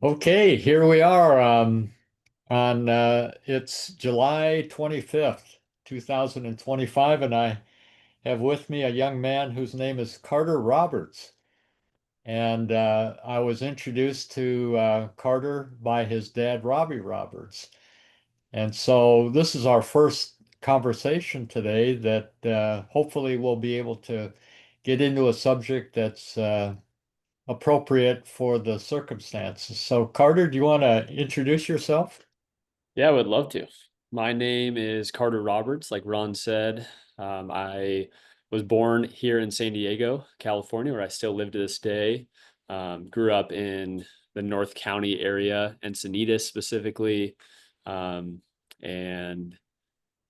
Okay, here we are on it's July 25th, 2025, and I have with me a young man whose name is Carter Roberts. And I was introduced to Carter by his dad, Robbie Roberts. And so this is our first conversation today that hopefully we'll be able to get into a subject that's appropriate for the circumstances. So, Carter, do you want to introduce yourself? Yeah, I would love to. My name is Carter Roberts, like Ron said. I was born here in San Diego, California, where I still live to this day. Grew up in the North County area, Encinitas specifically. Um, and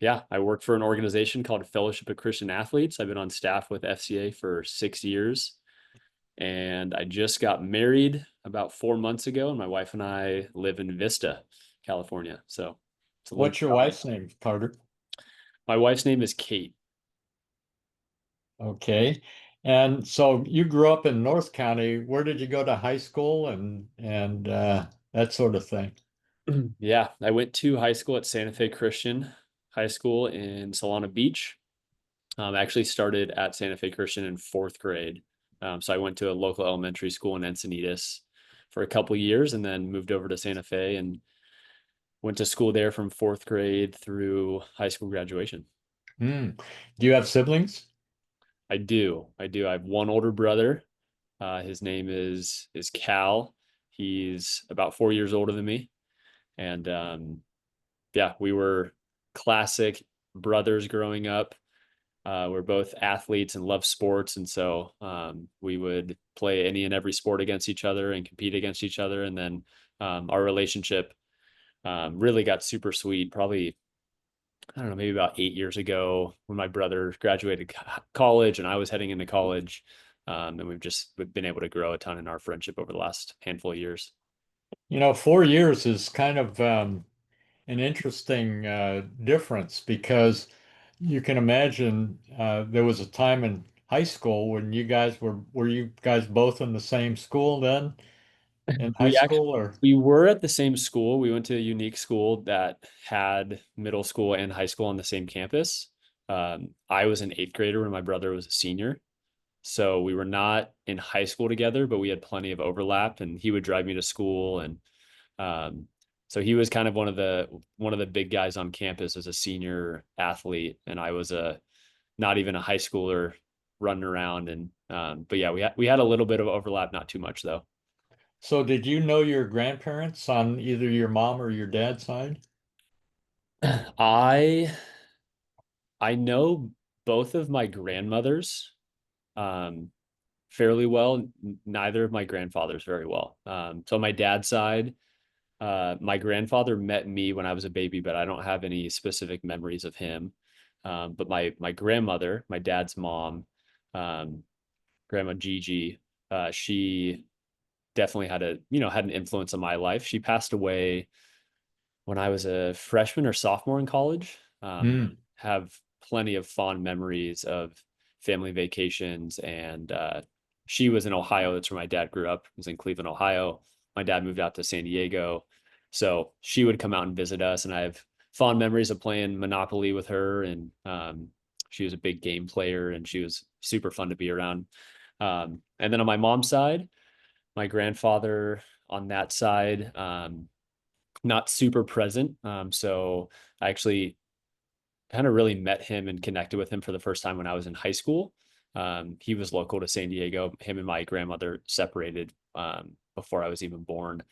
yeah, I work for an organization called Fellowship of Christian Athletes. I've been on staff with FCA for 6 years. And I just got married about 4 months ago, and my wife and I live in Vista, California. So it's a little What's bit your about me. wife's name, Carter? My wife's name is Kate. Okay. And so you grew up in North County. Where did you go to high school and that sort of thing? Yeah, I went to high school at Santa Fe Christian High School in Solana Beach. I actually started at Santa Fe Christian in fourth grade. So I went to a local elementary school in Encinitas for a couple years and then moved over to Santa Fe and went to school there from fourth grade through high school graduation. Hmm. Do you have siblings? I do. I do. I have one older brother. His name is Cal. He's about 4 years older than me, and yeah, we were classic brothers growing up. We're both athletes and love sports, and so we would play any and every sport against each other and compete against each other. And then our relationship really got super sweet. Probably I don't know, maybe about 8 years ago when my brother graduated college and I was heading into college. And we've been able to grow a ton in our friendship over the last handful of years. 4 years is kind of an interesting difference because you can imagine there was a time in high school when were you guys both in the same school then in high We actually school or? we were at the same school. We went to a unique school that had middle school and high school on the same campus. I was an eighth grader when my brother was a senior. So we were not in high school together, but we had plenty of overlap and he would drive me to school and Um, so he was kind of one of the big guys on campus as a senior athlete, and I was a not even a high schooler running around. And but yeah, we had a little bit of overlap, not too much though. So did you know your grandparents on either your mom or your dad's side? I I know both of my grandmothers um, fairly well. Neither of my grandfathers very well. So my dad's side, my grandfather met me when I was a baby, but I don't have any specific memories of him. But my grandmother, my dad's mom, um, Grandma Gigi, she definitely had an influence on my life. She passed away when I was a freshman or sophomore in college. Hmm. Have plenty of fond memories of family vacations, and she was in Ohio. That's where my dad grew up. He was in Cleveland, Ohio. My dad moved out to San Diego, so she would come out and visit us, and I have fond memories of playing Monopoly with her. And she was a big game player, and she was super fun to be around. And then on my mom's side, my grandfather on that side, not super present. So I actually kind of really met him and connected with him for the first time when I was in high school. He was local to San Diego. Him and my grandmother separated before I was even born.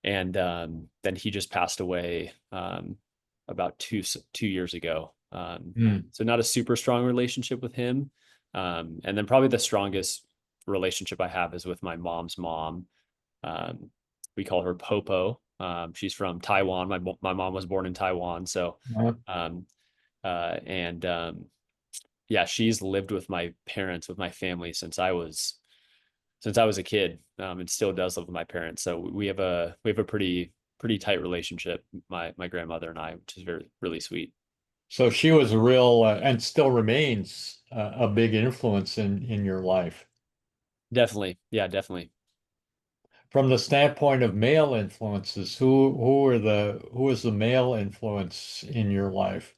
And then he just passed away about 2 years ago. Hmm. So not a super strong relationship with him. And then probably the strongest relationship I have is with my mom's mom. Um, we call her Popo. She's from Taiwan. My mom was born in Taiwan, so Uh, um, and yeah, she's lived with my parents, with my family since I was a kid, and still does live with my parents. So we have a pretty tight relationship, my grandmother and I, which is very really sweet. so she was a real and still remains a big influence in your life. Definitely, yeah, definitely. from the standpoint of male influences, who is the male influence in your life?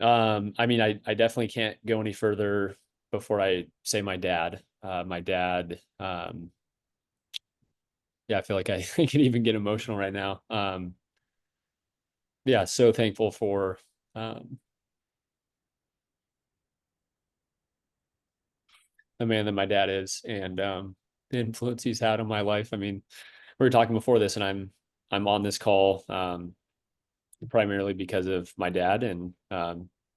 I mean, I definitely can't go any further before I say my dad. My dad, yeah, I feel like I, I can even get emotional right now. Yeah, so thankful for um, the man that my dad is and the influence he's had on my life. I mean, we were talking before this, and I'm on this call primarily because of my dad, and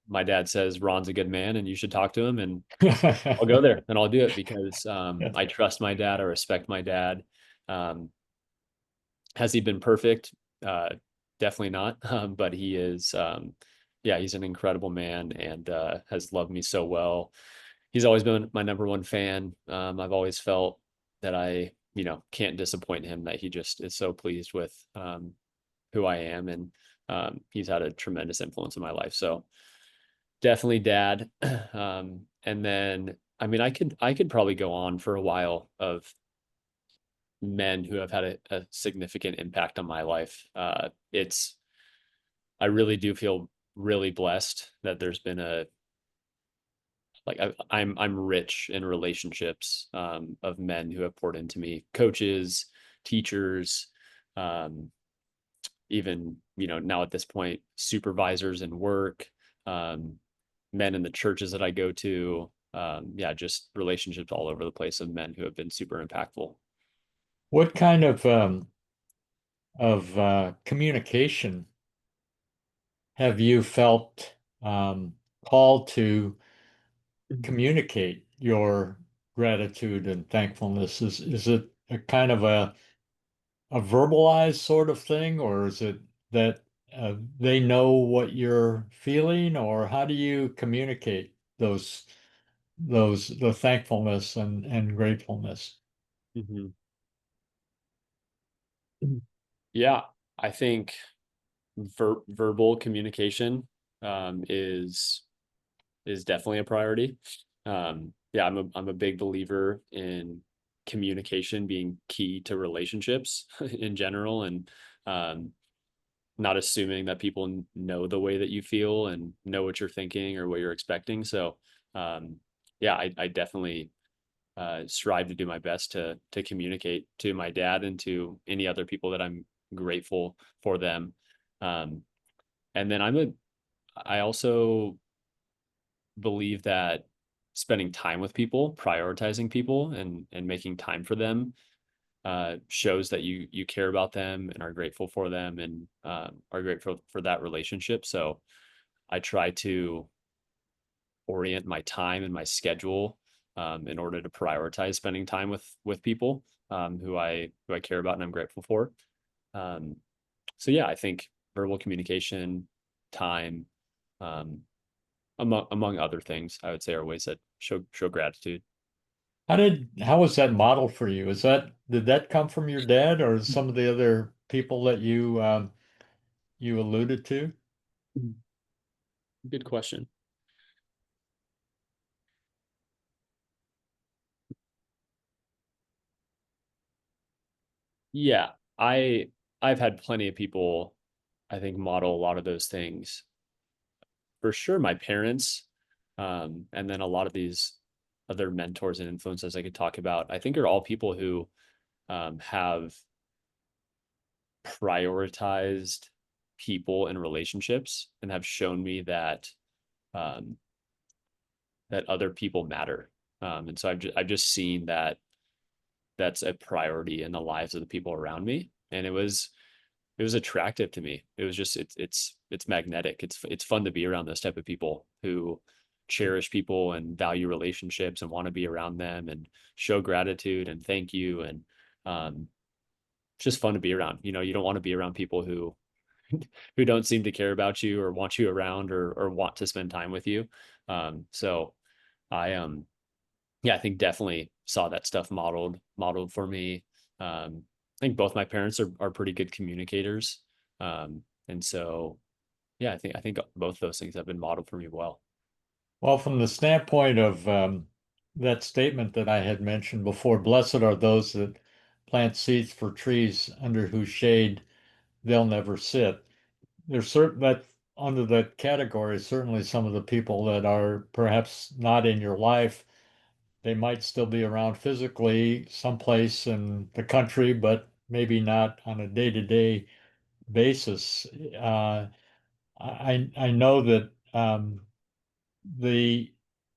my dad says Ron's a good man, and you should talk to him, and I'll go there and I'll do it because I trust my dad. I respect my dad. Um, has he been perfect? Uh, Definitely not. But he is, yeah, he's an incredible man and has loved me so well. He's always been my number one fan. I've always felt that can't disappoint him, that he just is so pleased with who I am. And he's had a tremendous influence in my life. So definitely dad. And then, I mean, I could probably go on for a while of men who have had a significant impact on my life. I really do feel really blessed that there's been a like I'm rich in relationships of men who have poured into me, coaches, teachers, um, even now at this point supervisors in work, um, men in the churches that I go to. Yeah, just relationships all over the place of men who have been super impactful. What kind of communication have you felt called to communicate your gratitude and thankfulness? Is it a kind of a verbalized sort of thing, or is it that they know what you're feeling, or how do you communicate the thankfulness and gratefulness? Mhm. Yeah, I think verbal communication is definitely a priority. Yeah, I'm a big believer in communication being key to relationships in general, and um, not assuming that people know the way that you feel and know what you're thinking or what you're expecting. So, um, yeah, I definitely strive to do my best to communicate to my dad and to any other people that I'm grateful for them. Um, and then I also believe that spending time with people, prioritizing people, and making time for them shows that you care about them and are grateful for them and are grateful for that relationship. So I try to orient my time and my schedule in order to prioritize spending time with people who I care about and I'm grateful for. Um, so yeah, I think verbal communication, time, um, among other things, I would say are ways that show gratitude. How was that modeled for you? Did that come from your dad or some of the other people that you alluded to? Good question. Yeah, I've had plenty of people, I think, model a lot of those things. For sure, my parents, and then a lot of these other mentors and influences I could talk about, I think are all people who have prioritized people and relationships and have shown me um, that other people matter. And so I've just seen that that's a priority in the lives of the people around me, and it was attractive to me. It was just it's magnetic. It's fun to be around those type of people who cherish people and value relationships and want to be around them and show gratitude and thank you, and um, it's just fun to be around. You don't want to be around people who don't seem to care about you or want you around or want to spend time with you. So I yeah, I think definitely saw that stuff modeled for me. I think both my parents are pretty good communicators. And so yeah, I think both those things have been modeled for me well. Well, from the standpoint of that statement that I had mentioned before, blessed are those that plant seeds for trees under whose shade they'll never sit. There's certain that under that category, certainly some of the people that are perhaps not in your life, they might still be around physically someplace in the country, but maybe not on a day-to-day basis. I know that the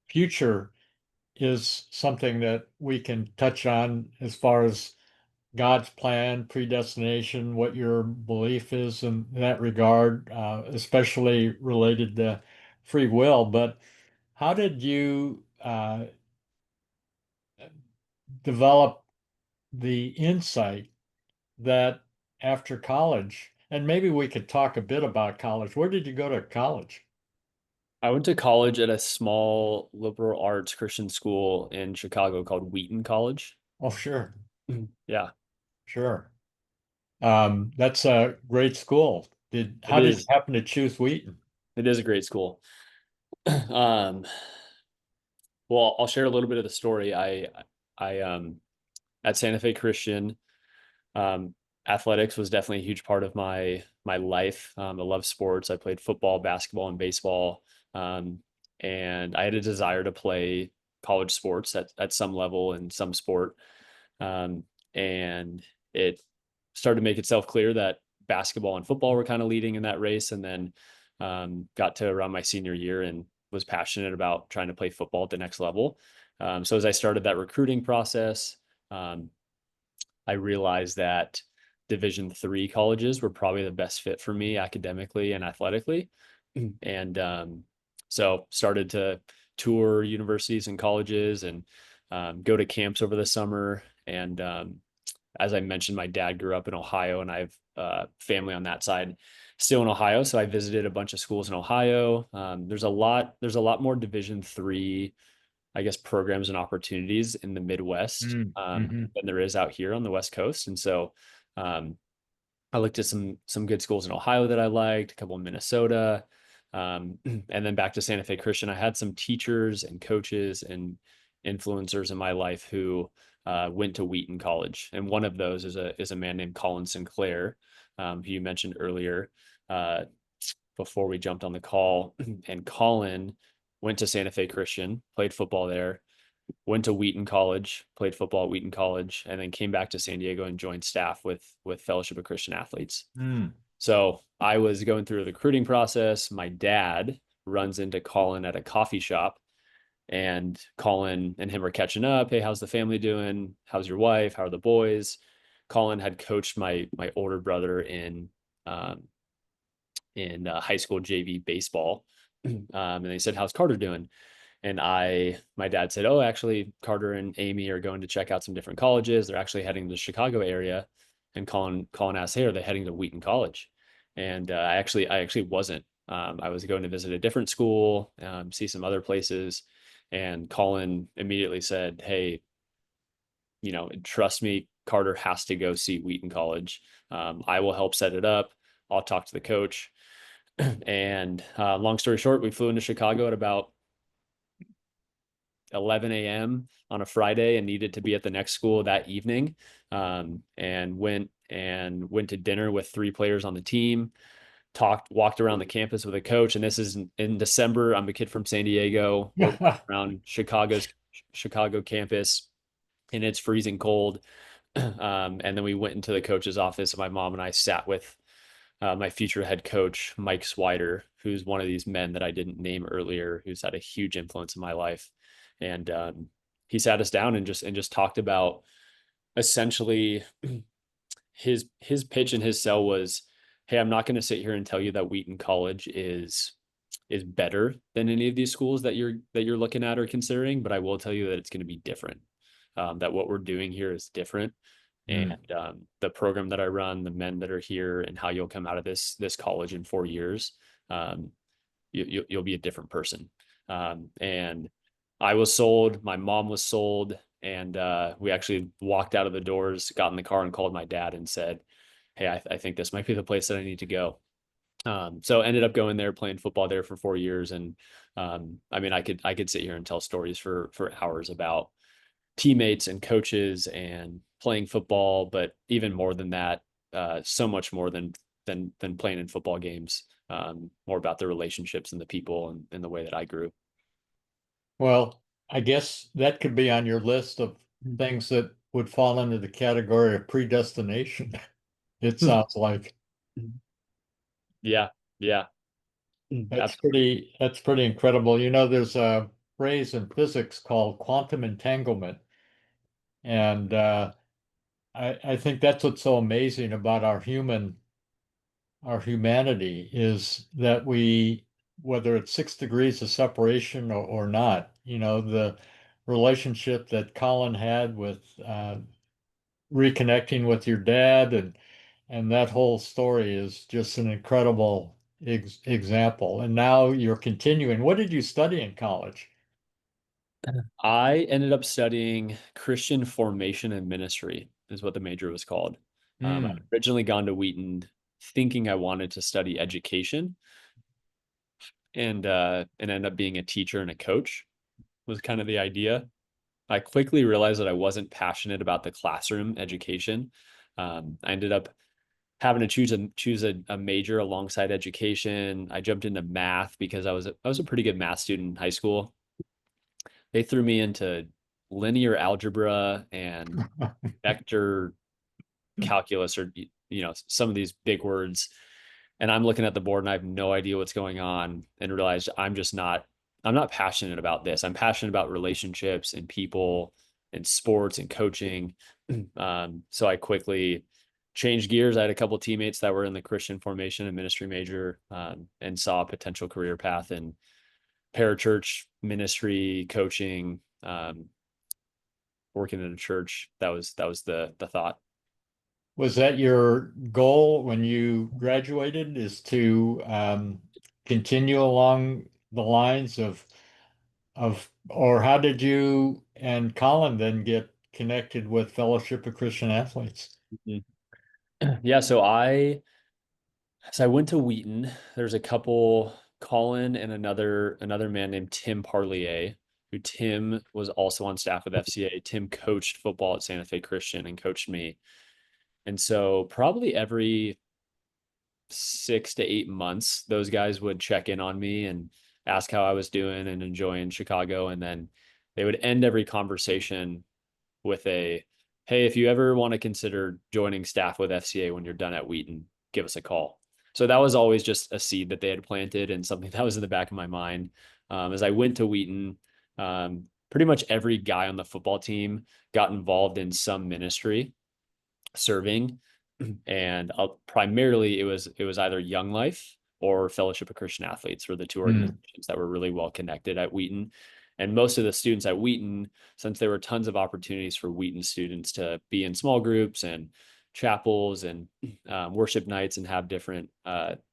future is something that we can touch on as far as God's plan, predestination, what your belief is in that regard, especially related to free will. But how did you develop the insight that after college, and maybe we could talk a bit about college. Where did you go to college? I went to college at a small liberal arts Christian school in Chicago called Wheaton College. Oh, sure, Yeah, sure. That's a great school. it How did you is. happen to choose Wheaton? It is a great school. Um, well, I'll share a little bit of the story. I at Santa Fe Christian, um, athletics was definitely a huge part of my life. I love sports. I played football, basketball, and baseball. Um, and I had a desire to play college sports at some level in some sport. Um, and it started to make itself clear that basketball and football were kind of leading in that race. And then got to around my senior year and was passionate about trying to play football at the next level. So as I started that recruiting process, um, I realized that Division III colleges were probably the best fit for me academically and athletically. And so started to tour universities and colleges and go to camps over the summer. And as I mentioned, my dad grew up in Ohio, and I have family on that side still in Ohio. So I visited a bunch of schools in Ohio. There's a lot more Division III, I guess, programs and opportunities in the Midwest Mm-hmm. than there is out here on the West Coast. And so um, I looked at some good schools in Ohio that I liked, a couple in Minnesota, and then back to Santa Fe Christian. I had some teachers and coaches and influencers in my life who went to Wheaton College, and one of those is a man named Colin Sinclair, who you mentioned earlier uh, before we jumped on the call. And Colin went to Santa Fe Christian, played football there, went to Wheaton College, played football at Wheaton College, and then came back to San Diego and joined staff with Fellowship of Christian Athletes. Mm. So I was going through the recruiting process. My dad runs into Colin at a coffee shop, and Colin and him are catching up. Hey, how's the family doing? How's your wife? How are the boys? Colin had coached my older brother um, in high school JV baseball, and they said, "How's Carter doing?" And my dad said, "Oh, actually, Carter and Amy are going to check out some different colleges. They're actually heading to the Chicago area." And Colin asked, "Hey, are they heading to Wheaton College?" And I actually wasn't. I was going to visit a different school, see some other places. And Colin immediately said, "Hey, trust me, Carter has to go see Wheaton College. I will help set it up. I'll talk to the coach." And long story short, we flew into Chicago at about 11 a.m. on a Friday and needed to be at the next school that evening. And went to dinner with three players on the team, walked around the campus with a coach. And this is in December. I'm a kid from San Diego. We're around Chicago campus, and it's freezing cold. And then we went into the coach's office, and my mom and I sat with my future head coach, Mike Swider, who's one of these men that I didn't name earlier, who's had a huge influence in my life. And he sat us down and just talked about essentially his pitch and his sell was, "Hey, I'm not going to sit here and tell you that Wheaton College is better than any of these schools that you're looking at or considering, but I will tell you that it's going to be different. That what we're doing here is different, and Mm. the program that I run, the men that are here, and how you'll come out of this college in 4 years, um, you'll be a different person." And I was sold. My mom was sold, and we actually walked out of the doors, got in the car, and called my dad and said, "Hey, I think this might be the place that I need to go." So ended up going there, playing football there for 4 years. And I mean, I could sit here and tell stories for hours about teammates and coaches and playing football, but even more than that, so much more than playing in football games. More about the relationships and the people and the way that I grew. Well, I guess that could be on your list of things that would fall into the category of predestination. It sounds like Yeah, yeah, absolutely. that's pretty incredible. You know, there's a phrase in physics called quantum entanglement, and I think that's what's so amazing about our humanity is that we, whether it's 6 degrees of separation or not, you know, the relationship that Colin had with reconnecting with your dad and that whole story is just an incredible example. And now you're continuing. What did you study in college? I ended up studying Christian formation and ministry, is what the major was called. I'd Hmm. originally gone to Wheaton thinking I wanted to study education and end up being a teacher and a coach was kind of the idea. I quickly realized that I wasn't passionate about the classroom education. I ended up having to choose a major alongside education. I jumped into math because I was a pretty good math student in high school. They threw me into linear algebra and vector calculus, or some of these big words, and I'm looking at the board and I have no idea what's going on, and realized I'm not passionate about this. I'm passionate about relationships and people and sports and coaching. So I quickly changed gears. I had a couple teammates that were in the Christian formation and ministry major, and saw a potential career path in parachurch ministry, coaching, working in a church. That was the thought. Was that your goal when you graduated, is to continue along the lines or how did you and Colin then get connected with Fellowship of Christian Athletes? Mhm. Yeah, so I went to Wheaton. There's a couple, Colin and another man named Tim Parlier, who Tim was also on staff with FCA. Tim coached football at Santa Fe Christian and coached me. And so probably every 6 to 8 months, those guys would check in on me and ask how I was doing and enjoying Chicago. And then they would end every conversation with a, hey, if you ever want to consider joining staff with FCA when you're done at Wheaton, give us a call. So that was always just a seed that they had planted and something that was in the back of my mind. As I went to Wheaton, pretty much every guy on the football team got involved in some ministry serving, and primarily it was either Young Life or Fellowship of Christian Athletes were the two Hmm. organizations that were really well connected at Wheaton. And most of the students at Wheaton, since there were tons of opportunities for Wheaton students to be in small groups and chapels and worship nights and have different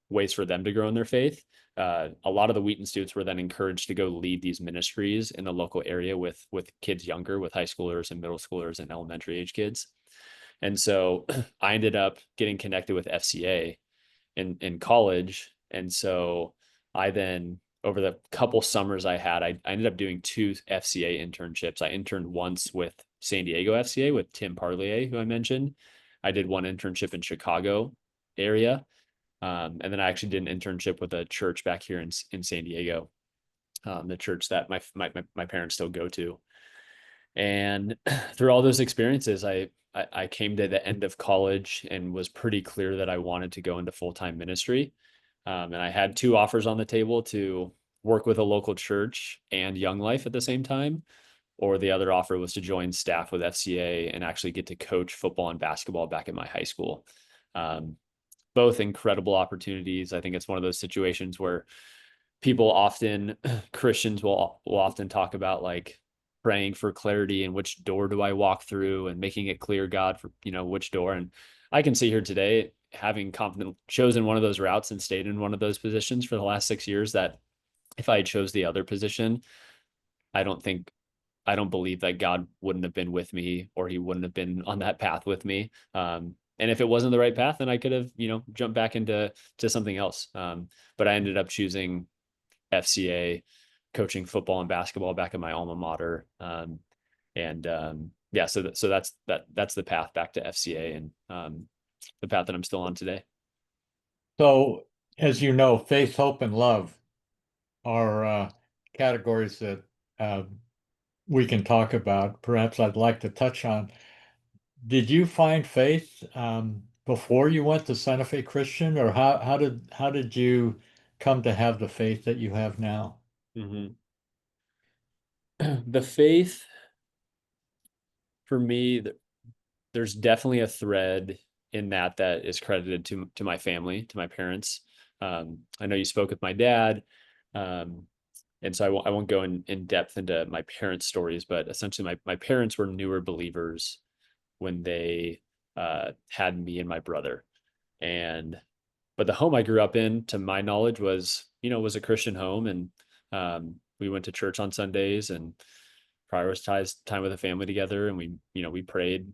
ways for them to grow in their faith, a lot of the Wheaton students were then encouraged to go lead these ministries in the local area with kids younger, with high schoolers and middle schoolers and elementary age kids. And so I ended up getting connected with FCA in college. And so I then, over the couple summers I ended up doing two FCA internships. I interned once with San Diego FCA with Tim Parlier, who I mentioned. I did one internship in Chicago area. And then I actually did an internship with a church back here in San Diego, the church that my parents still go to. And through all those experiences, I came to the end of college and was pretty clear that I wanted to go into full-time ministry. And I had two offers on the table to work with a local church and Young Life at the same time, or the other offer was to join staff with FCA and actually get to coach football and basketball back at my high school. Um, both incredible opportunities. I think it's one of those situations where people often, Christians will often talk about like praying for clarity and which door do I walk through and making it clear, God, for which door. And I can see here today, having confident chosen one of those routes and stayed in one of those positions for the last 6 years, that if I chose the other position, I don't think I don't believe that God wouldn't have been with me, or he wouldn't have been on that path with me. and if it wasn't the right path, then I could have, jumped back to something else. But I ended up choosing FCA, coaching football and basketball back at my alma mater. And yeah, so that's the path back to FCA, and the path that I'm still on today. So, as you know, faith, hope, and love are categories that uh, we can talk about. Perhaps I'd like to touch on. Did you find faith before you went to Santa Fe Christian, or how did you come to have the faith that you have now? Mm-hmm. The faith for me, there's definitely a thread in that is credited to my family, to my parents. I know you spoke with my dad, um, and so I won't go in depth into my parents' stories, but essentially my parents were newer believers when they had me and my brother. And but the home I grew up in, to my knowledge, was a Christian home, and we went to church on Sundays and prioritized time with the family together, and we prayed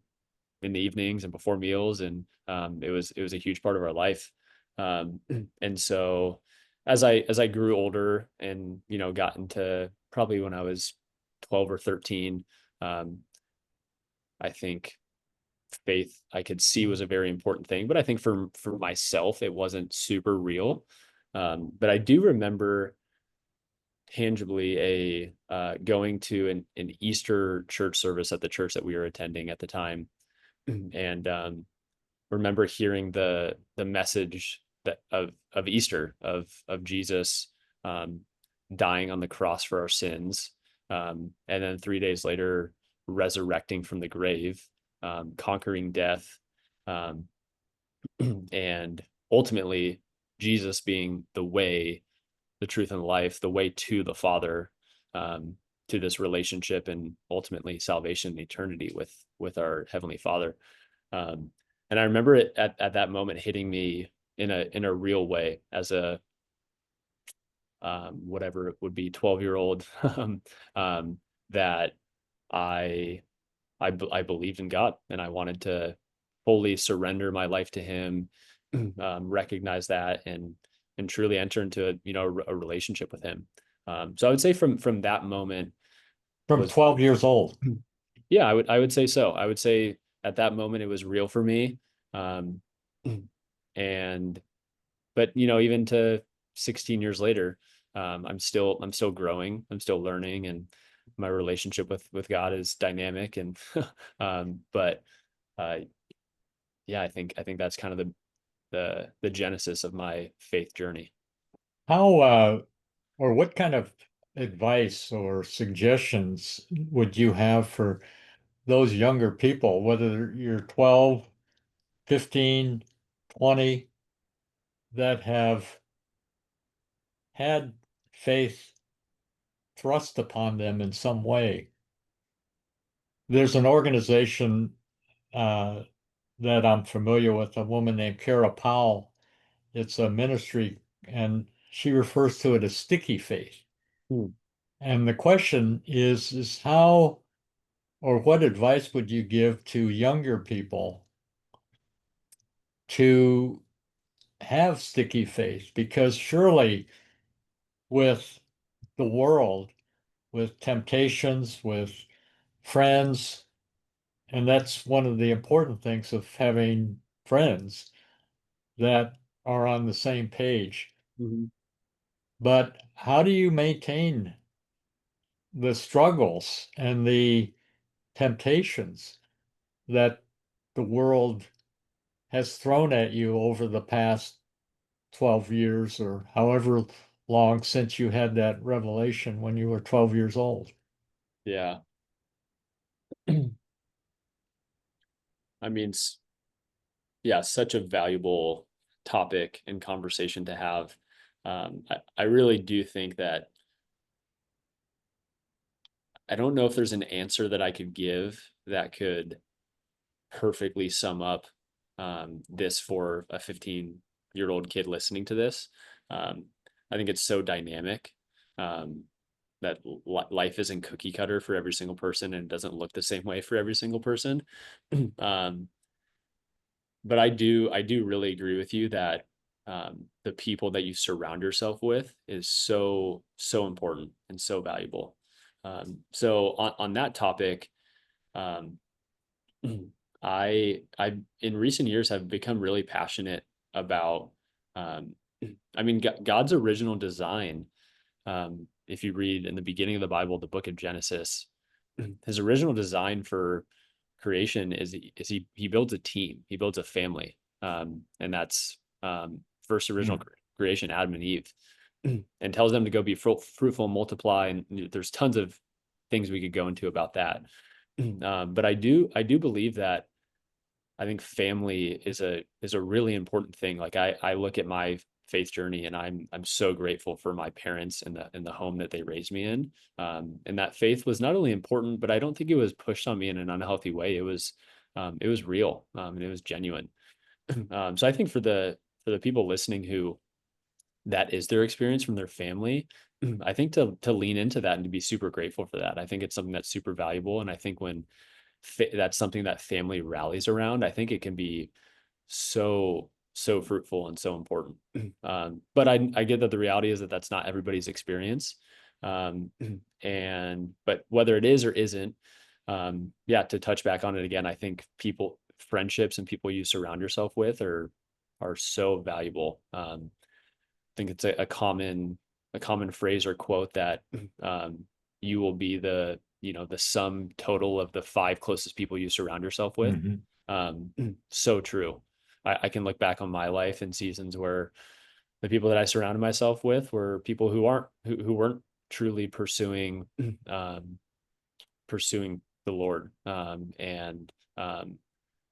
in the evenings and before meals, and it was a huge part of our life. Um, and so as I grew older and got into probably when I was 12 or 13, um, I think faith I could see was a very important thing, but I think for myself it wasn't super real. But I do remember tangibly a going to an Easter church service at the church that we were attending at the time, and remember hearing the message that of Easter, of Jesus um, dying on the cross for our sins, and then 3 days later resurrecting from the grave, conquering death, um, and ultimately Jesus being the way, the truth, and the life, the way to the Father, um, to this relationship and ultimately salvation and eternity with our Heavenly Father. Um, and I remember it at that moment hitting me in a real way as a whatever it would be, 12-year-old, um, that I I believed in God, and I wanted to fully surrender my life to Him, recognize that, and truly enter into a relationship with Him. So I would say from that moment From was 12 years old. yeah, I would say so. I would say at that moment it was real for me. Um, and but even to 16 years later, I'm still growing, I'm still learning, and my relationship with God is dynamic. And but uh, yeah, I think that's kind of the genesis of my faith journey. How or what kind of advice or suggestions would you have for those younger people, whether you're 12, 15, 20, that have had faith thrust upon them in some way? There's an organization uh, that I'm familiar with, a woman named Kara Powell. It's a ministry, and she refers to it as sticky faith. Hmm. And the question is how or what advice would you give to younger people to have sticky faith? Because surely with the world, with temptations, with friends, and that's one of the important things of having friends that are on the same page. Mhm. But how do you maintain the struggles and the temptations that the world has thrown at you over the past 12 years or however long since you had that revelation when you were 12 years old? Yeah. I mean, yeah, such a valuable topic and conversation to have. I really do think that I don't know if there's an answer that I could give that could perfectly sum up this for a 15-year-old kid listening to this. Um, I think it's so dynamic, um, that life isn't cookie cutter for every single person, and it doesn't look the same way for every single person. um, but I do really agree with you that the people that you surround yourself with is so important and so valuable. So on that topic, um, I in recent years have become really passionate about um, I mean God's original design. If you read in the beginning of the Bible, the book of Genesis, his original design for creation is he builds a team, he builds a family, and that's first original Mm. creation, Adam and Eve, and tells them to go be fruitful and multiply. And there's tons of things we could go into about that. But I do believe that I think family is a really important thing. Like I look at my faith journey and I'm so grateful for my parents and the home that they raised me in. And that faith was not only important, but I don't think it was pushed on me in an unhealthy way. It was real, and it was genuine. So I think for the people listening who that is their experience from their family, I think to lean into that and to be super grateful for that. I think it's something that's super valuable. And I think when that's something that family rallies around, I think it can be so fruitful and so important. But I get that the reality is that that's not everybody's experience. Um, and but whether it is or isn't, yeah, to touch back on it again, I think friendships and people you surround yourself with are so valuable. Think it's a common phrase or quote that you will be the the sum total of the five closest people you surround yourself with. Mhm. So true. I can look back on my life in seasons where the people that I surrounded myself with were people who weren't truly um, pursuing the Lord, and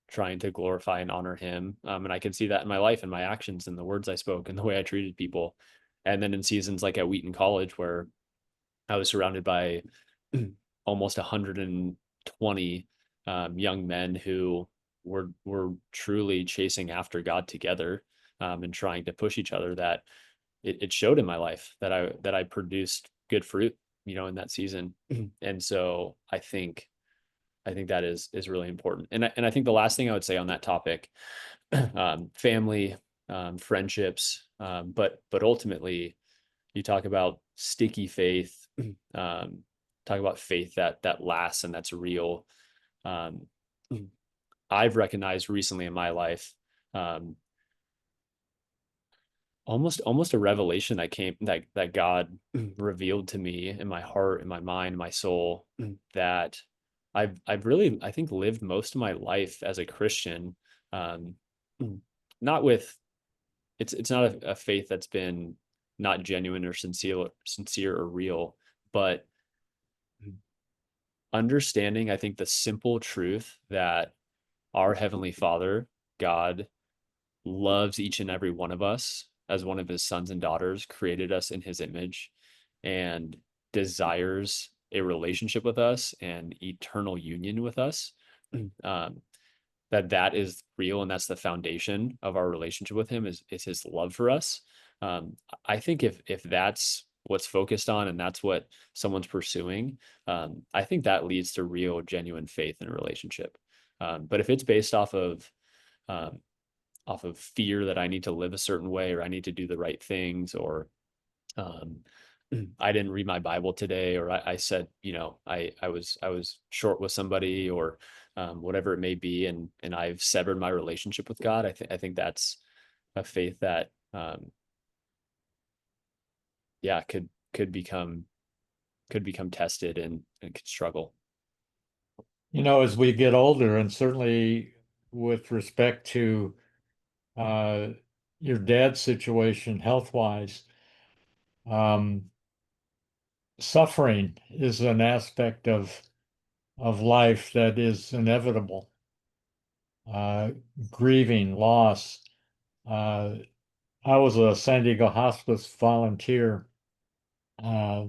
trying to glorify and honor him. And I can see that in my life and my actions and the words I spoke and the way I treated people. And then in seasons like at Wheaton College, where I was surrounded by almost 120 young men who were truly chasing after God together, and trying to push each other, that it showed in my life that I produced good fruit, in that season. And so I think that is really important. And I think the last thing I would say on that topic, family, friendships, but ultimately, you talk about sticky faith, talk about faith that lasts and that's real. Um, I've recognized recently in my life, um, almost a revelation that God revealed to me in my heart, in my mind, my soul, that I've really, I think, lived most of my life as a Christian, um, not with it's not a faith that's been not genuine or sincere or real, but understanding, I think, the simple truth that our Heavenly Father, God, loves each and every one of us as one of his sons and daughters, created us in his image, and desires a relationship with us and eternal union with us. Um, that is real, and that's the foundation of our relationship with him is his love for us. I think if that's what's focused on and that's what someone's pursuing, I think that leads to real genuine faith in a relationship. But if it's based um, off of fear that I need to live a certain way or I need to do the right things, or um, I didn't read my Bible today, or I said, I was short with somebody, or whatever it may be, and I've severed my relationship with God. I think that's a faith that, yeah, could become tested and could struggle. As we get older, and certainly with respect to uh, your dad's situation health-wise, um, suffering is an aspect of life that is inevitable. Uh, Grieving, loss. Uh, I was a San Diego hospice volunteer uh,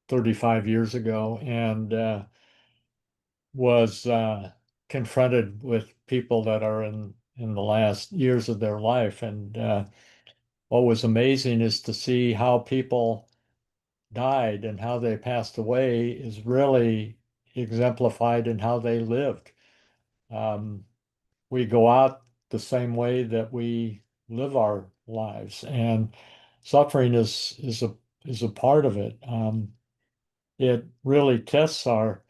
35 years ago, and was confronted with people that are in the last years of their life. And what was amazing is to see how people died and how they passed away is really exemplified in how they lived. Um, we go out the same way that we live our lives, and suffering is a part of it. It really tests our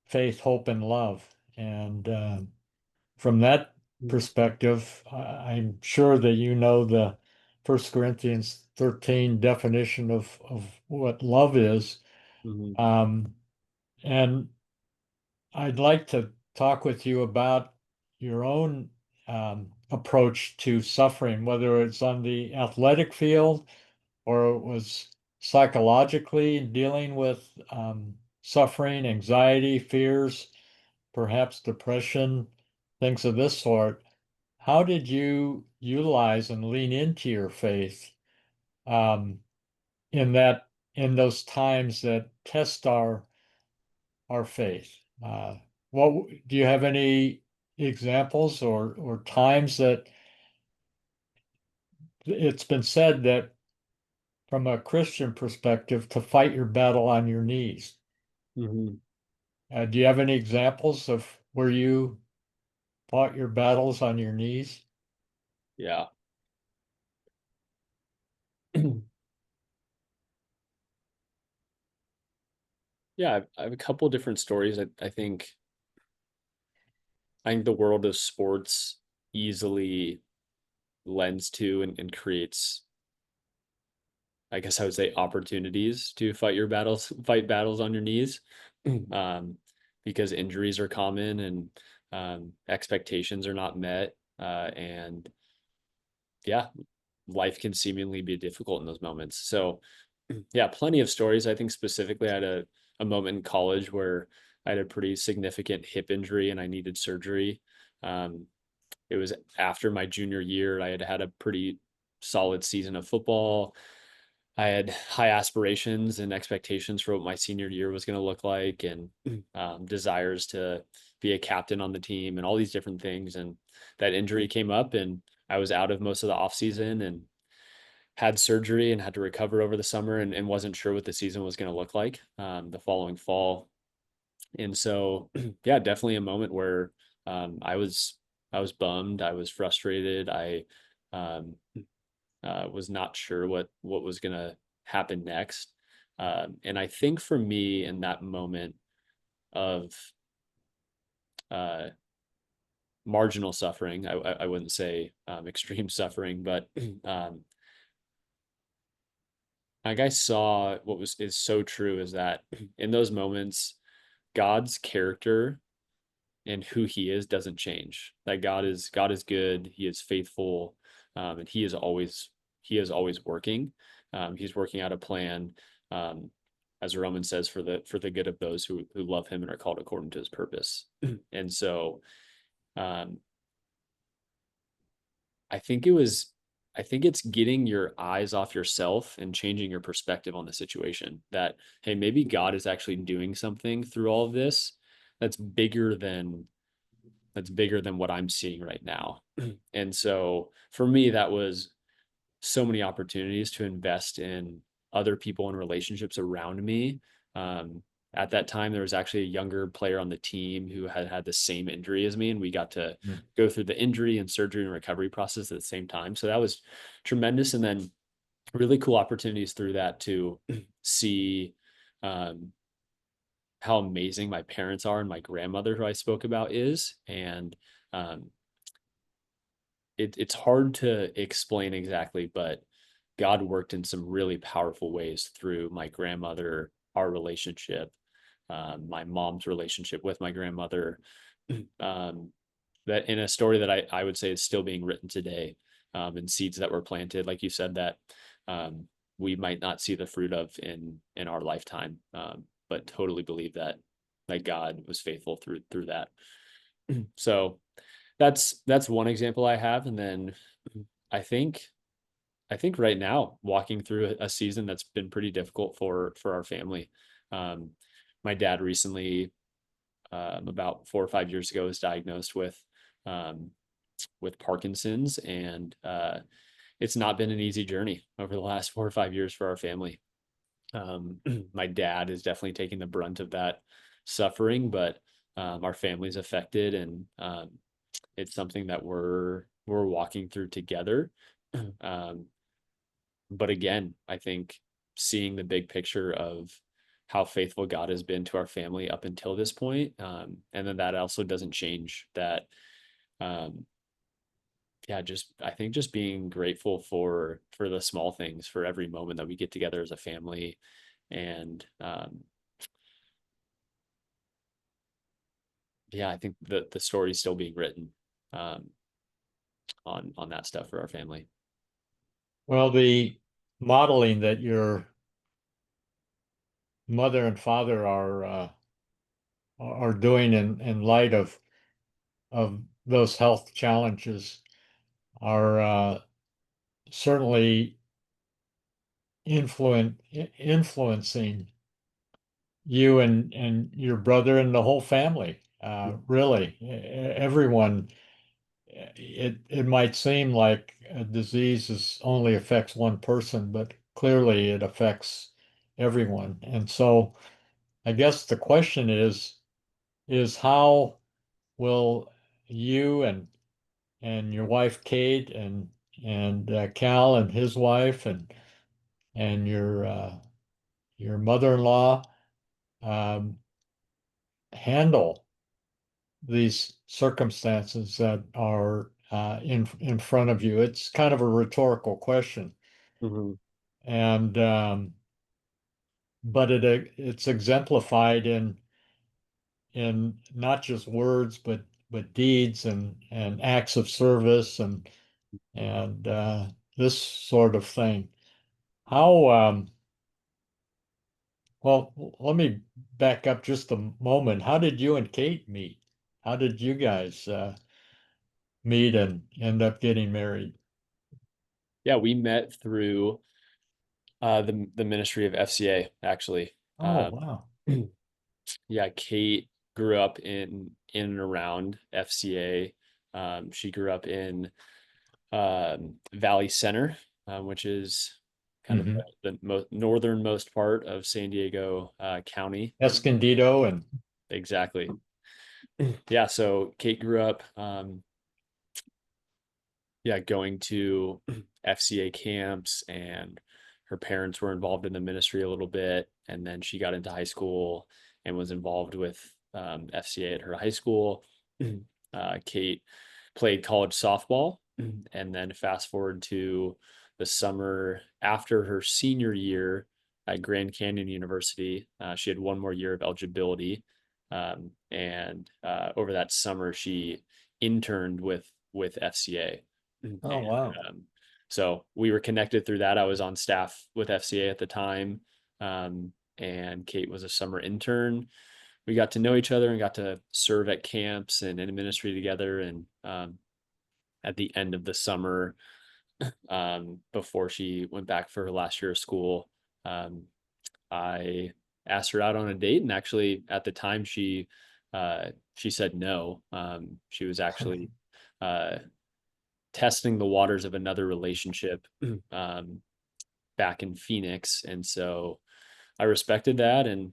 faith, hope, and love. And from that perspective, I'm sure that you know the First Corinthians 13 definition of what love is. Mhm. Um, and I'd like to talk with you about your own approach to suffering, whether it's on the athletic field or it was psychologically dealing with suffering, anxiety, fears, perhaps depression, things of this sort. How did you utilize and lean into your faith um, in in those times that test our faith? Do you have any examples or times that it's been said that from a Christian perspective to fight your battle on your knees? Mhm. Do you have any examples of where you fought your battles on your knees? Yeah. Yeah, I have a couple different stories. I think the world of sports easily lends to and creates, I guess I would say, opportunities to fight battles on your knees, um, because injuries are common and expectations are not met, and yeah, life can seemingly be difficult in those moments. So, yeah, plenty of stories. I think specifically, I had a moment in college where I had a pretty significant hip injury and I needed surgery. Um, it was after my junior year. I had had a pretty solid season of football. I had high aspirations and expectations for what my senior year was going to look like, and desires to be a captain on the team and all these different things. And that injury came up, and I was out of most of the off season and had surgery and had to recover over the summer, and wasn't sure what the season was going to look like the following fall. And so, yeah, definitely a moment where I was bummed, I was frustrated, I um, was not sure what was going to happen next. And I think for me in that moment of uh, marginal suffering, I wouldn't say extreme suffering, but um, like I saw what was is so true is that in those moments, God's character and who he is doesn't change. That God is good, he is faithful, and he is always working. He's working out a plan, um, as Roman says, for the good of those who love him and are called according to his purpose. And so um, I think it was I think it's getting your eyes off yourself and changing your perspective on the situation. That, hey, maybe God is actually doing something through all of this that's bigger than what I'm seeing right now. And so for me, that was so many opportunities to invest in other people and relationships around me. Um, at that time, there was actually a younger player on the team who had had the same injury as me, and we got to Mm. go through the injury and surgery and recovery process at the same time. So that was tremendous. And then really cool opportunities through that to see um, how amazing my parents are and my grandmother, who I spoke about, is. And um, it's hard to explain exactly, but God worked in some really powerful ways through my grandmother, our relationship, my mom's relationship with my grandmother. Um, that in a story that I would say is still being written today, and seeds that were planted, like you said, that um, we might not see the fruit of in our lifetime, but totally believe that God was faithful through that. So that's one example I have, and then I think I think right now walking through a season that's been pretty difficult for our family. Um, my dad recently, about 4 or 5 years ago, was diagnosed um, with Parkinson's, and it's not been an easy journey over the last 4 or 5 years for our family. Um, my dad is definitely taking the brunt of that suffering, but our family's affected, and it's something that we're walking through together. Um, but again, I think seeing the big picture of how faithful God has been to our family up until this point, and then that also doesn't change that. Um, yeah, just I think just being grateful for the small things, for every moment that we get together as a family, and yeah, I think the story is still being written um, on that stuff for our family. Well, the modeling that your mother and father are doing in light of those health challenges are certainly influencing you and your brother and the whole family. Really, everyone. It might seem like a disease only affects one person, but clearly it affects everyone. And so I guess the question is how will you and your wife Kate and Cal and his wife and your mother-in-law um, handle these circumstances that are in front of you? It's kind of a rhetorical question, Mhm. and but it's exemplified in not just words but deeds and acts of service and this sort of thing. How well, let me back up just a moment. How did you and Kate meet? How did you guys meet and end up getting married? Yeah, we met through the ministry of FCA actually. Oh, wow. Yeah, Kate grew up in and around FCA. She grew up in Valley Center, which is kind of Hmm. the northernmost part of San Diego County. Escondido and Exactly. Yeah, so Kate grew up yeah, going to FCA camps, and her parents were involved in the ministry a little bit. And then she got into high school and was involved with FCA at her high school. Kate played college softball. And then fast forward to the summer after her senior year at Grand Canyon University, she had one more year of eligibility. And over that summer, she interned with FCA. And oh wow. so we were connected through that. I was on staff with FCA at the time, and Kate was a summer intern. We got to know each other and got to serve at camps and in ministry together. And at the end of the summer, before she went back for her last year of school, um, I asked her out on a date, and actually at the time she said no. She was actually uh, testing the waters of another relationship um, back in Phoenix. And so I respected that and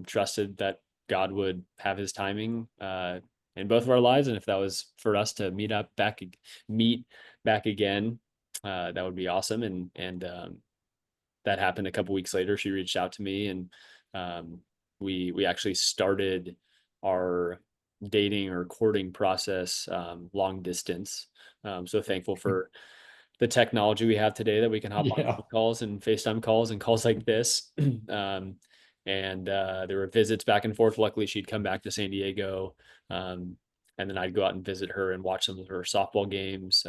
trusted that God would have his timing in both of our lives. And if that was for us to meet back again, that would be awesome. And that happened a couple weeks later. She reached out to me, and um, we actually started our dating or courting process long distance. So thankful for the technology we have today that we can hop on Yeah. Zoom calls and FaceTime calls and calls like this. um, and there were visits back and forth. Luckily, she'd come back to San Diego, um, and then I'd go out and visit her and watch some of her softball games.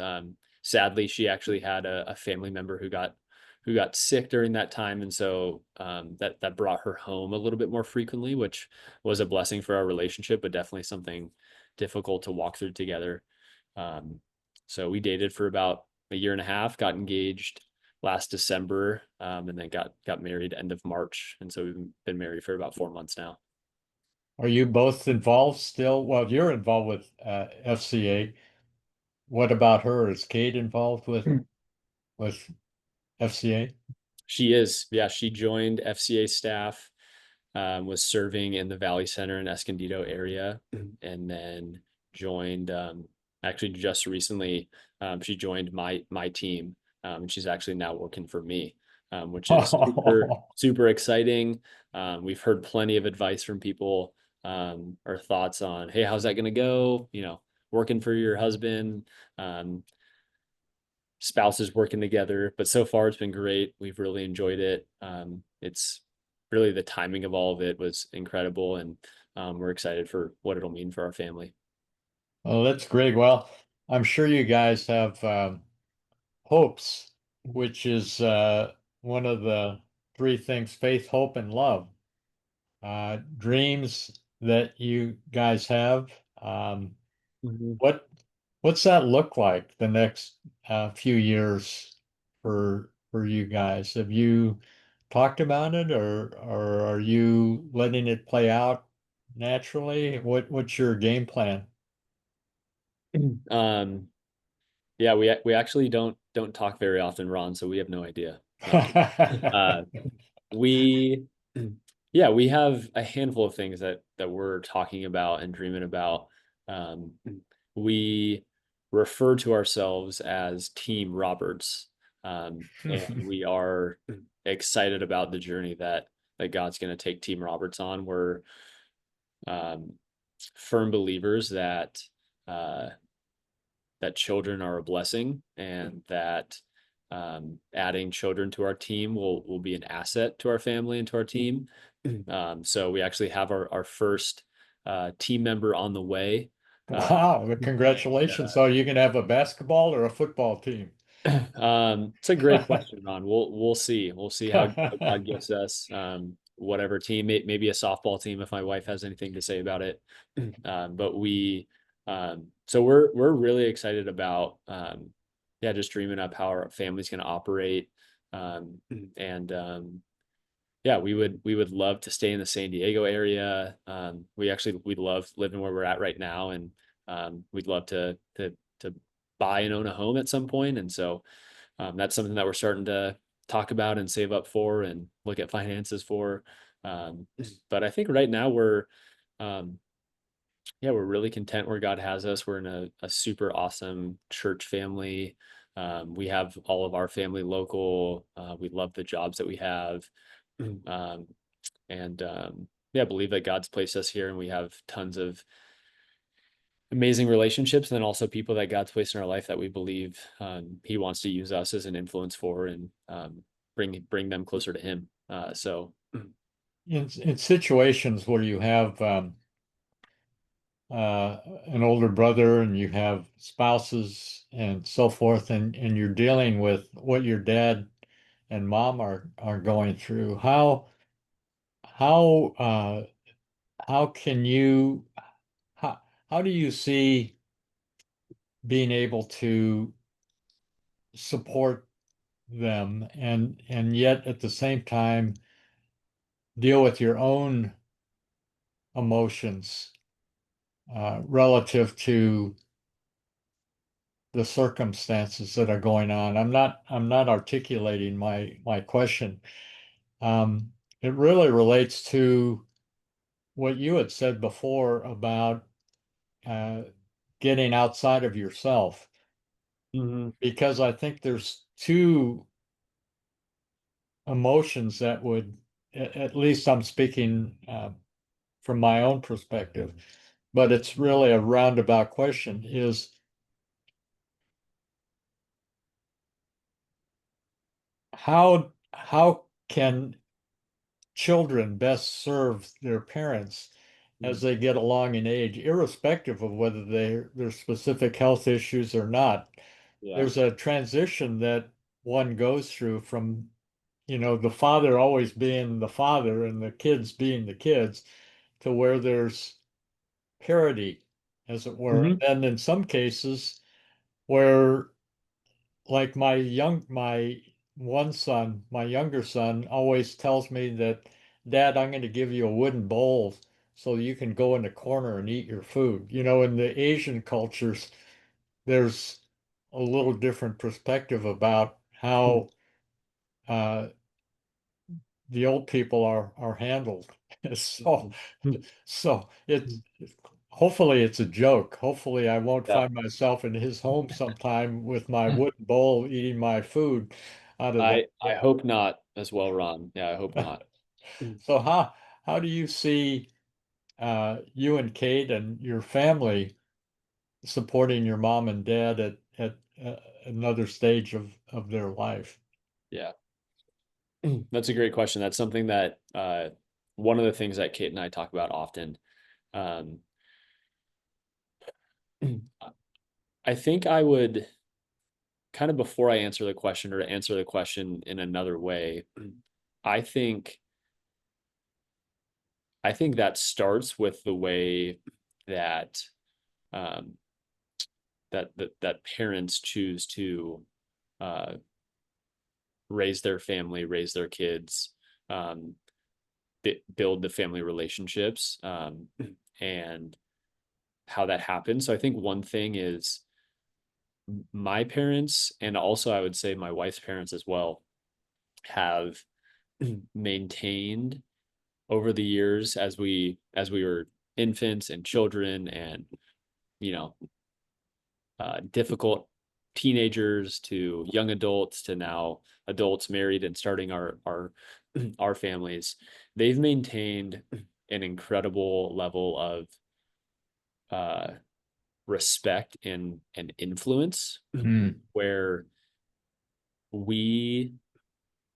Sadly, she actually had a family member who got sick during that time, and so that brought her home a little bit more frequently, which was a blessing for our relationship, but definitely something difficult to walk through together. Um, so we dated for about a year and a half, got engaged last December, and then got married end of March, and so we've been married for about 4 months now. Are you both involved still? Well, you're involved with FCA. What about her? Is Kate involved with FCA? She is, yeah, she joined FCA staff, was serving in the Valley Center and Escondido area, and then joined actually just recently. She joined my team, and she's actually now working for me, which is super exciting. We've heard plenty of advice from people, or thoughts on, hey, how's that going to go? Working for your husband, um, spouses working together. But so far, it's been great. We've really enjoyed it. It's really, the timing of all of it was incredible, and we're excited for what it'll mean for our family. Well, that's great. Well, I'm sure you guys have hopes, which is one of the three things: faith, hope, and love. Dreams that you guys have. Mhm. What what's that look like the next few years for you guys? Have you talked about it, or are you letting it play out naturally? What's your game plan? Um, yeah, we actually don't talk very often, Ron, so we have no idea. No, I'm kidding. Uh, we yeah, we have a handful of things that we're talking about and dreaming about. Um, we refer to ourselves as Team Roberts, and we are excited about the journey that God's going to take Team Roberts on. We're um, firm believers uh, that children are a blessing, and that adding children to our team will be an asset to our family and to our team. So we actually have our first team member on the way. Wow, And congratulations. So you can have a basketball or a football team. It's a great question, Ron. We'll see. We'll see how God gets us. Whatever team, maybe a softball team if my wife has anything to say about it. But so we're really excited about, yeah, just dreaming up how our family's going to operate. Um, and Yeah, we would love to stay in the San Diego area. We love living where we're at right now, and we'd love to buy and own a home at some point. And so that's something that we're starting to talk about and save up for and look at finances for. Um, but I think right now um, yeah, we're really content where God has us. We're in a super awesome church family. We have all of our family local. We love the jobs that we have. Um, and Yeah, believe that God's placed us here, and we have tons of amazing relationships, and then also people that God's placed in our life that we believe He wants to use us as an influence for, and bring them closer to Him. In situations where you have an older brother and you have spouses and so forth, and you're dealing with what your dad and mom are going through, how how can you how how do you see being able to support them and yet at the same time deal with your own emotions relative to the circumstances that are going on? I'm not articulating my question. Um, it really relates to what you had said before about uh, getting outside of yourself, Mhm. because I think there's two emotions that would, at least I'm speaking from my own perspective, but it's really a roundabout question, is how can children best serve their parents as they get along in age, irrespective of whether there's specific health issues or not. Yeah. There's a transition that one goes through from, the father always being the father and the kids being the kids, to where there's parity, as it were. Mhm. And in some cases where, like my one son, my younger son, always tells me that, Dad, I'm going to give you a wooden bowl so you can go in the corner and eat your food. In the Asian cultures, there's a little different perspective about how uh, the old people are handled. So, Mhm. so it's hopefully it's a joke. Hopefully I won't Yeah. find myself in his home sometime with my wooden bowl eating my food out of the I hope not as well, Ron. Yeah, I hope not. So how do you see you and Kate and your family supporting your mom and dad at another stage of their life? Yeah. That's a great question. That's something that one of the things that Kate and I talk about often. Um, I think I would kind of before I answer the question or to answer the question in another way, I think I think that starts with the way that um, that parents choose to uh, raise their family, raise their kids, um, build the family relationships, and how that happens. So I think one thing is my parents, and also I would say my wife's parents as well, have maintained over the years as we were infants and children and you know difficult teenagers to young adults to now adults married and starting our our families. They've maintained an incredible level of uh, respect and influence Hmm. where we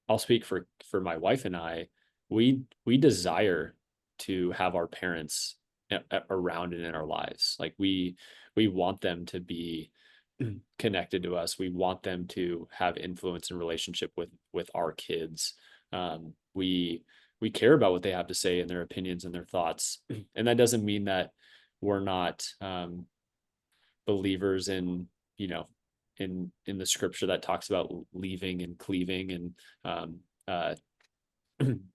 I'll speak for my wife and I. We desire to have our parents around and in our lives. Like we want them to be connected to us. We want them to have influence and relationship with our kids. We care about what they have to say and their opinions and their thoughts. And that doesn't mean that we're not believers in you know in the scripture that talks about leaving and cleaving and um, uh,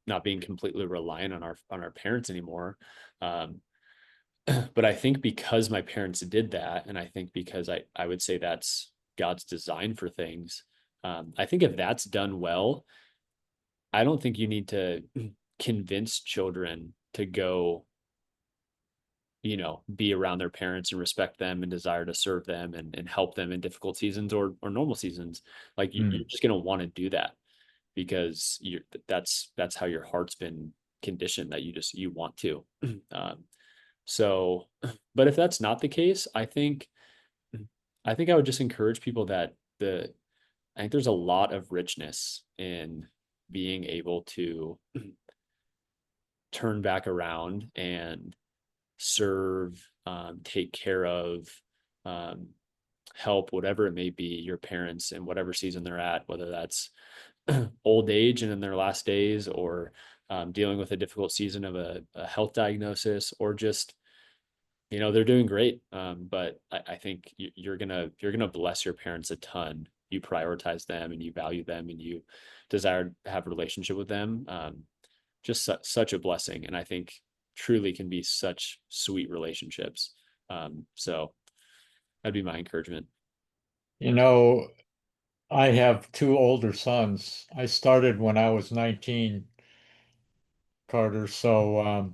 not being completely reliant on our parents anymore. Um, but I think because my parents did that, and I think because I would say that's God's design for things. I think if that's done well, I don't think you need to convince children to go be around their parents and respect them and desire to serve them and help them in difficult seasons or normal seasons. Like you're Hmm. just going to want to do that because that's how your heart's been conditioned that you want to. um, so but if that's not the case, I think I would just encourage people that I think there's a lot of richness in being able to turn back around and serve, take care of, um, help, whatever it may be, your parents in whatever season they're at, whether that's old age and in their last days, or dealing with a difficult season of a health diagnosis, or just they're doing great. But I think you're gonna bless your parents a ton. You prioritize them and you value them and you desire to have a relationship with them. Just such a blessing, and I think truly can be such sweet relationships. So that'd be my encouragement. You know, I have two older sons. I started when I was 19, Carter. So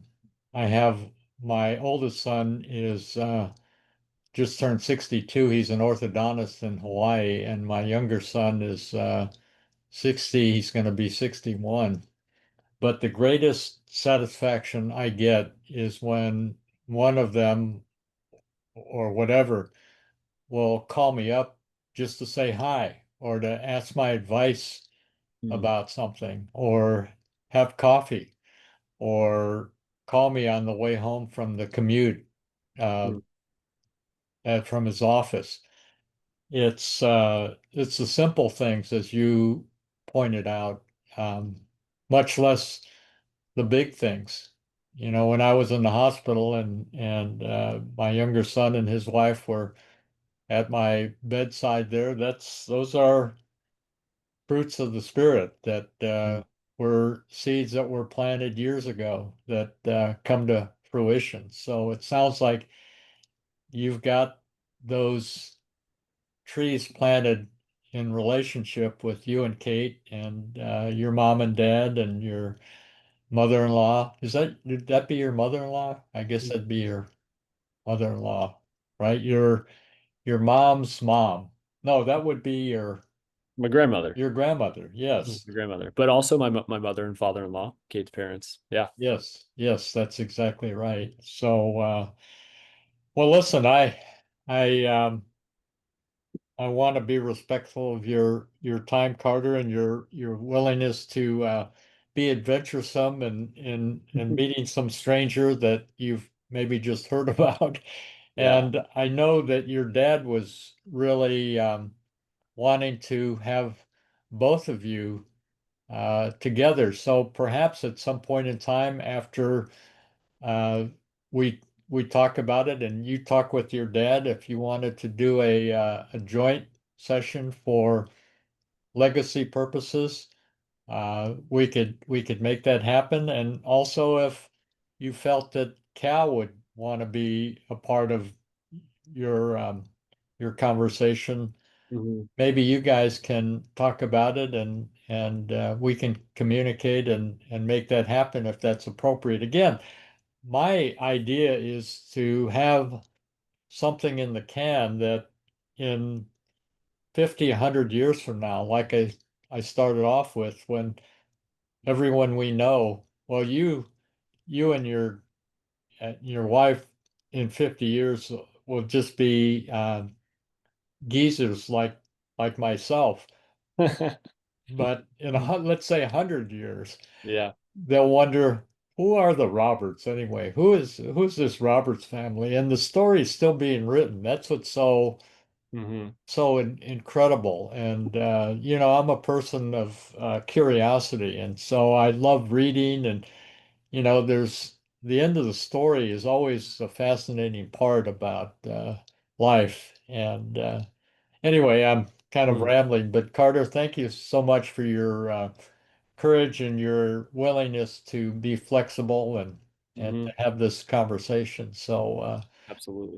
I have my oldest son is just turned 62. He's an orthodontist in Hawaii, and my younger son is 60. He's going to be 61. But the greatest satisfaction I get is when one of them or whatever will call me up just to say hi or to ask my advice Mm, about something or have coffee or call me on the way home from the commute uh, mm, from his office. It's the simple things as you pointed out, um, much less the big things. You know, when I was in the hospital and my younger son and his wife were at my bedside there, those are fruits of the spirit that mm, were seeds that were planted years ago that come to fruition. So it sounds like you've got those trees planted in relationship with you and Kate and your mom and dad and your mother-in-law. Would that be your mother-in-law? I guess mm. that'd be your. mother-in-law, right? Your mom's mom. No, that would be My grandmother. your grandmother. My Yes. grandmother, but also my mother and father-in-law, Kate's parents. Yeah. Yes. Yes, that's exactly right. So well listen, I I want to be respectful of your time, Carter, and your willingness to be adventuresome and meeting some stranger that you've maybe just heard about. Yeah. And I know that your dad was really wanting to have both of you together. So perhaps at some point in time after uh, we we talk about it and you talk with your dad, if you wanted to do a joint session for legacy purposes, we could make that happen. And also if you felt that Cal would want to be a part of your your conversation, Hmm. maybe you guys can talk about it and we can communicate and make that happen if that's appropriate. Again, my idea is to have something in the can that in 50, 100 years from now, like I started off with, when everyone we know, well, you and your wife in 50 years will just be geezers like myself. But in let's say 100 years, Yeah. they'll wonder who are the Roberts anyway? Who's this Roberts family? And the story's still being written. That's what's Hmm. so incredible. And I'm a person of curiosity, and so I love reading. And there's the end of the story is always a fascinating part about life. And anyway, I'm kind of Hmm. rambling, but Carter, thank you so much for your courage and your willingness to be flexible and Hmm. to have this conversation. So Absolutely.